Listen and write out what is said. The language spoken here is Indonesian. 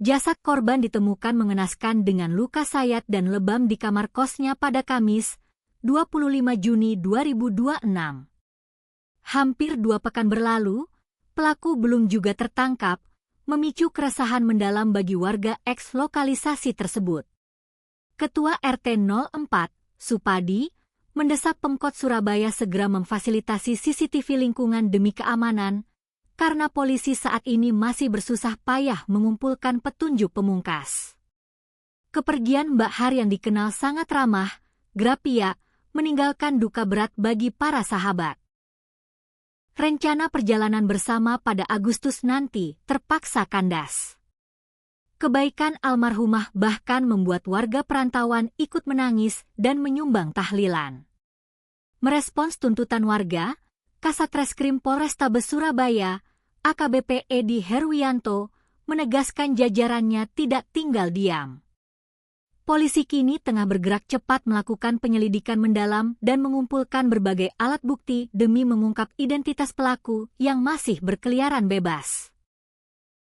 Jasad korban ditemukan mengenaskan dengan luka sayat dan lebam di kamar kosnya pada Kamis, 25 Juni 2026. Hampir 2 pekan berlalu, pelaku belum juga tertangkap, memicu keresahan mendalam bagi warga eks lokalisasi tersebut. Ketua RT 04, Supadi, mendesak Pemkot Surabaya segera memfasilitasi CCTV lingkungan demi keamanan, karena polisi saat ini masih bersusah payah mengumpulkan petunjuk pemungkas. Kepergian Mbak Har yang dikenal sangat ramah, Grapia, meninggalkan duka berat bagi para sahabat. Rencana perjalanan bersama pada Agustus nanti terpaksa kandas. Kebaikan almarhumah bahkan membuat warga perantauan ikut menangis dan menyumbang tahlilan. Merespons tuntutan warga, Kasatreskrim Polrestabes Surabaya, AKBP Edi Herwianto, menegaskan jajarannya tidak tinggal diam. Polisi kini tengah bergerak cepat melakukan penyelidikan mendalam dan mengumpulkan berbagai alat bukti demi mengungkap identitas pelaku yang masih berkeliaran bebas.